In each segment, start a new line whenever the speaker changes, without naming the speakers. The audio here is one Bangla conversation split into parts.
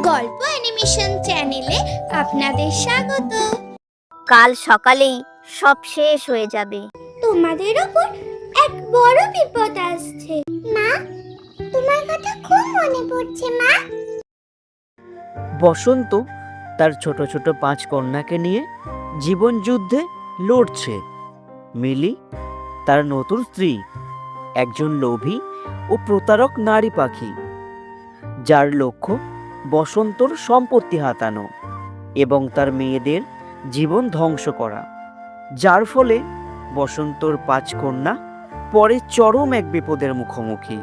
গল্প অ্যানিমেশন চ্যানেলে আপনাদের স্বাগত।
কাল সকালেই সব শেষ হয়ে যাবে।
তোমাদের উপর এক বড় বিপদ আসছে। মা, তোমার কথা খুব মনে পড়ছে মা।
বসন্ত তার ছোট ছোট 5 কন্যাকে নিয়ে জীবন যুদ্ধে লড়ছে। মিলি তার নতুন স্ত্রী, একজন লোভী ও প্রতারক নারী পাখি, যার লক্ষ্য বসন্তর সম্পত্তি হাতানো এবং তার মেয়েদের জীবন ধ্বংস করা, যার ফলে বসন্তর 5 কন্যা পরে চরম এক বিপদের মুখোমুখি।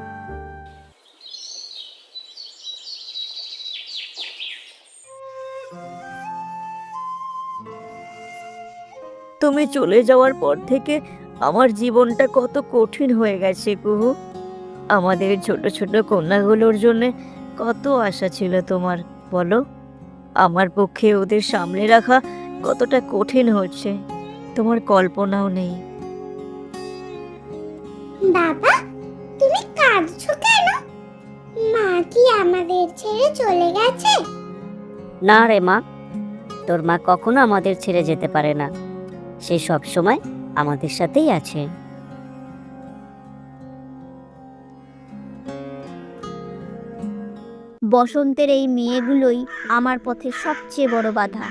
তুমি চলে যাওয়ার পর থেকে আমার জীবনটা কত কঠিন হয়ে গেছে কুহু। আমাদের ছোট ছোট কন্যাগুলোর জন্য কত আশা ছিল তোমার, বলো। আমার পক্ষে ওদের সামলে রাখা কতটা কঠিন হচ্ছে তোমার কল্পনাও নেই।
বাবা, তুমি কাঁদছো কেন? মা কি আমাদের ছেড়ে চলে গেছে?
না রে মা, তোর মা কখনো আমাদের ছেড়ে যেতে পারে না। সে সব সময় আমাদের সাথেই আছে। বসন্তের এই মেয়েগুলোই আমার পথে সবচেয়ে বড় বাধা।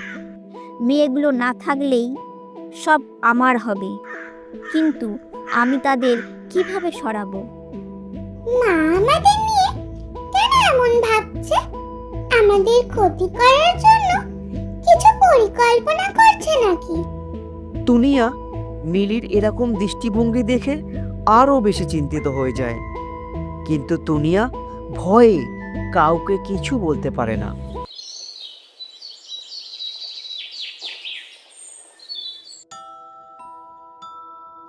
মেয়েগুলো না থাকলেই সব আমার হবে, কিন্তু আমি তাদের কিভাবে সরাবো?
মা আমাদের নিয়ে কেন এমন ভাবছে? আমাদের ক্ষতি করার জন্য কিছু পরিকল্পনা করছে নাকি?
দুনিয়া মিলির এরকম দৃষ্টিভঙ্গি দেখে আরও বেশি চিন্তিত হয়ে যায়, কিন্তু দুনিয়া ভয়ে কাউকে কিছু বলতে পারে না।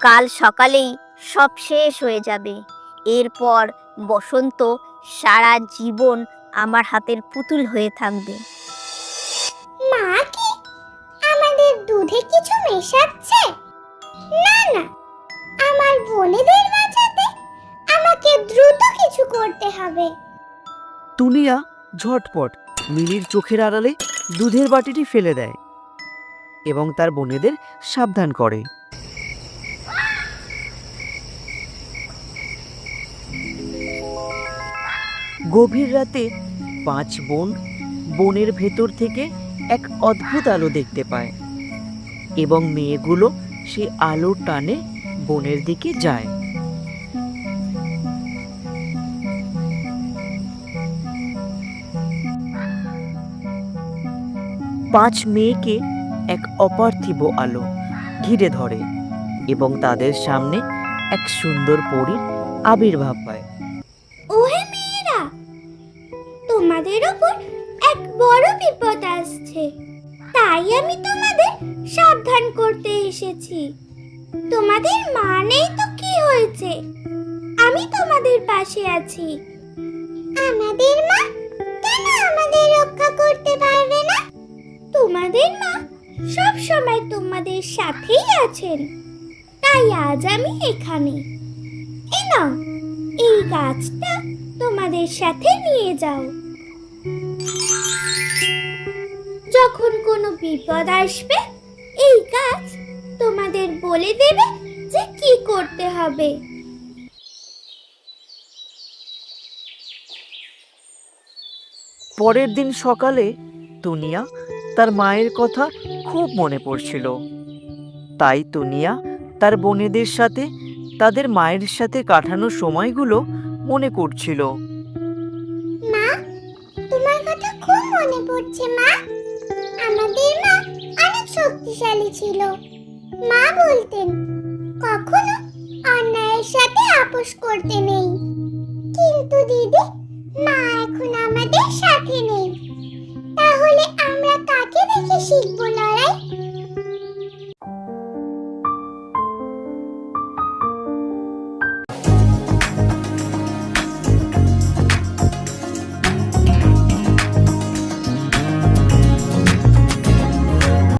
কাল সকালেই সব শেষ হয়ে যাবে। এরপর বসন্ত সারা জীবন আমার হাতের পুতুল হয়ে থাকবে।
মা কি আমাদের দুধে কিছু মেশাচ্ছে? না না, আমার বোনেদের বাঁচাতে আমাকে দ্রুত কিছু করতে হবে।
দুনিয়া ঝটপট মিলির চোখের আড়ালে দুধের বাটিটি ফেলে দেয় এবং তার বোনেদের সাবধান করে। গভীর রাতে 5 বোন বনের ভেতর থেকে এক অদ্ভুত আলো দেখতে পায় এবং মেয়েগুলো সেই আলোর টানে বনের দিকে যায়। পাঁচ মেয়েকে এক অপার্থিব আলো ঘিরে ধরে এবং তাদের সামনে এক সুন্দর পরীর আবির্ভাব পায়।
ওহে মেয়েরা, তোমাদের উপর এক বড় বিপদ আসছে, তাই আমি তোমাদের সাবধান করতে এসেছি। তোমাদের মা নেই তো কি হয়েছে, আমি তোমাদের পাশে আছি। আমাদের মা কেন আমাদের রক্ষা করতে পারবে না? তোমাদের মা সব সময় তোমাদের সাথেই আছেন, তাই আজ আমি এখানে। এই নাও, এই গাছটা তোমাদের সাথে নিয়ে যাও। যখন কোনো বিপদ আসবে, এই গাছ তোমাদের বলে দেবে যে কি করতে হবে।
পরের দিন সকালে তুনিয়া তার মায়ের কথা খুব মনে পড়ছিল, তাই তুনিয়া তার বোনেদের সাথে তাদের মায়ের সাথে কাটানো সময়গুলো মনে করছিল।
মা, তোমার কথা খুব মনে পড়ছে মা। আমাদের মা অনেক শক্তিশালী ছিল। মা বলতেন কখনো অন্যায়ের সাথে আপোষ করতে নেই। কিন্তু দিদি, মা এখন আমাদের সাথে নেই। তাহলে আমরা কাকে দেখে শিখবো লড়াই?